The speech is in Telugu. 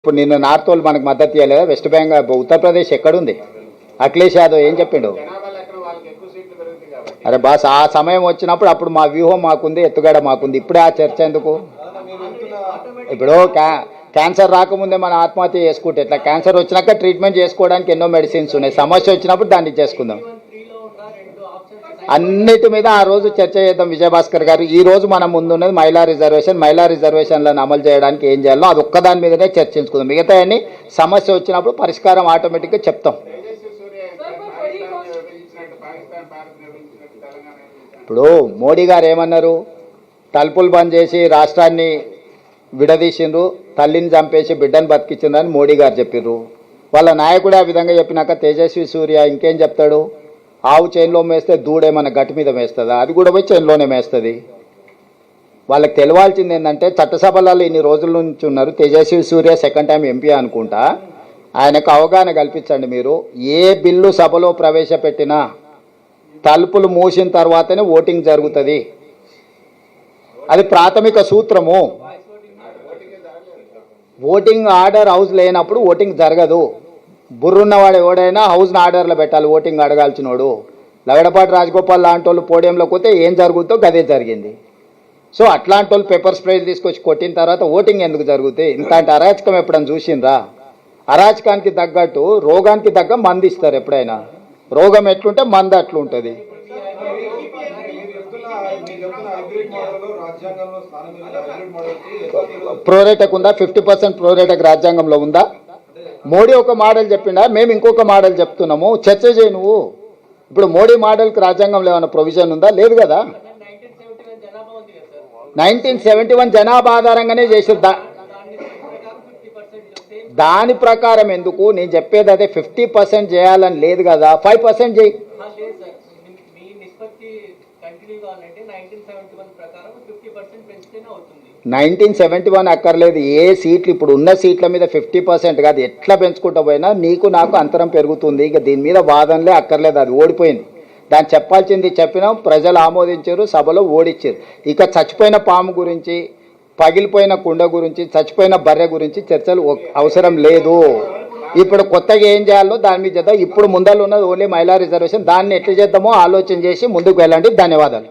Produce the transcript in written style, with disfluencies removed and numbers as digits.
ఇప్పుడు నిన్న నార్త్ వాళ్ళు మనకు మద్దతు ఇవ్వలేదు. వెస్ట్ బెంగాల్ ఉత్తరప్రదేశ్ ఎక్కడుంది? అఖిలేష్ యాదవ్ ఏం చెప్పిండు? అరే బాస్, ఆ సమయం వచ్చినప్పుడు అప్పుడు మా వ్యూహం మాకుంది, ఎత్తుగడ మాకుంది. ఇప్పుడే ఆ చర్చ ఎందుకు? ఇప్పుడు క్యాన్సర్ రాకముందే మనం ఆత్మహత్య చేసుకుంటే ఎట్లా? క్యాన్సర్ వచ్చినాక ట్రీట్మెంట్ చేసుకోవడానికి ఎన్నో మెడిసిన్స్ ఉన్నాయి. సమస్య వచ్చినప్పుడు దాన్ని చేసుకుందాం. అన్నిటి మీద ఆ రోజు చర్చ చేద్దాం. విజయభాస్కర్ గారు, ఈ రోజు మనం ముందున్నది మహిళా రిజర్వేషన్లను అమలు చేయడానికి ఏం చేయాలో అది ఒక్కదాని మీదనే చర్చించుకుందాం. మిగతా అన్ని సమస్య వచ్చినప్పుడు పరిష్కారం ఆటోమేటిక్గా చెప్తాం. ఇప్పుడు మోడీ గారు ఏమన్నారు? తలుపులు బంద్ చేసి రాష్ట్రాన్ని విడదీసిండ్రు, తల్లిని చంపేసి బిడ్డను బతికించిండ్రని మోడీ గారు చెప్పిర్రు. వాళ్ళ నాయకుడు ఆ విధంగా చెప్పినాక తేజస్వి సూర్య ఇంకేం చెప్తాడు? ఆవు చైన్లో మేస్తే దూడేమన్నా గట్టి మీద మేస్తుందా? అది కూడా పోయి చైన్లోనే మేస్తుంది. వాళ్ళకి తెలవాల్సింది ఏంటంటే, చట్టసభలలో ఇన్ని రోజుల నుంచి ఉన్నారు. తేజస్వి సూర్య సెకండ్ టైం ఎంపీ అనుకుంటా. ఆయనకు అవగాహన కల్పించండి. మీరు ఏ బిల్లు సభలో ప్రవేశపెట్టినా తలుపులు మూసిన తర్వాతనే ఓటింగ్ జరుగుతుంది. అది ప్రాథమిక సూత్రము. ఓటింగ్ ఆర్డర్ హౌస్ లేనప్పుడు ఓటింగ్ జరగదు. బుర్రున్నవాడు ఎవడైనా హౌస్ని ఆర్డర్లో పెట్టాలి. ఓటింగ్ అడగాల్సినోడు లగడపాటి రాజగోపాల్ లాంటి వాళ్ళు పోడియంలోకి పోతే ఏం జరుగుతుందో గదే జరిగింది. సో అట్లాంటి వాళ్ళు పేపర్ స్ప్రేలు తీసుకొచ్చి కొట్టిన తర్వాత ఓటింగ్ ఎందుకు జరుగుతాయి? ఇంతటి అరాచకం ఎప్పుడైనా చూసిండ్రా? అరాచకానికి తగ్గట్టు రోగానికి తగ్గ మందు ఇస్తారు. ఎప్పుడైనా రోగం ఎట్లుంటే మందు అట్లుంటుంది. ప్రోరేటకు ఉందా? 50% ప్రోరేటకు రాజ్యాంగంలో ఉందా? మోడీ ఒక మోడల్ చెప్పిండా, మేము ఇంకొక మోడల్ చెప్తున్నాము. చర్చ చేయి నువ్వు. ఇప్పుడు మోడీ మోడల్కి రాజ్యాంగంలో ఏమైనా ప్రొవిజన్ ఉందా? లేదు కదా. 1971 జనాభా ఆధారంగానే చేసారు. దాని ప్రకారం ఎందుకు? నేను చెప్పేది అదే. 50% చేయాలని లేదు కదా, 5% చేయి. 1971 అక్కర్లేదు. ఏ సీట్లు ఇప్పుడు ఉన్న సీట్ల మీద 50% కాదు, ఎట్లా పెంచుకుంటూ పోయినా నీకు నాకు అంతరం పెరుగుతుంది. ఇక దీని మీద వాదనలే అక్కర్లేదు. అది ఓడిపోయింది. దాన్ని చెప్పాల్సింది చెప్పినాం, ప్రజలు ఆమోదించారు, సభలో ఓడిచ్చారు. ఇక చచ్చిపోయిన పాము గురించి, పగిలిపోయిన కుండ గురించి, చచ్చిపోయిన బర్రె గురించి చర్చలు అవసరం లేదు. ఇప్పుడు కొత్తగా ఏం చేయాలో దాని మీద చేద్దాం. ఇప్పుడు ముందర ఉన్నది ఓన్లీ మహిళా రిజర్వేషన్. దాన్ని ఎట్లా చేద్దామో ఆలోచన చేసి ముందుకు వెళ్ళండి. ధన్యవాదాలు.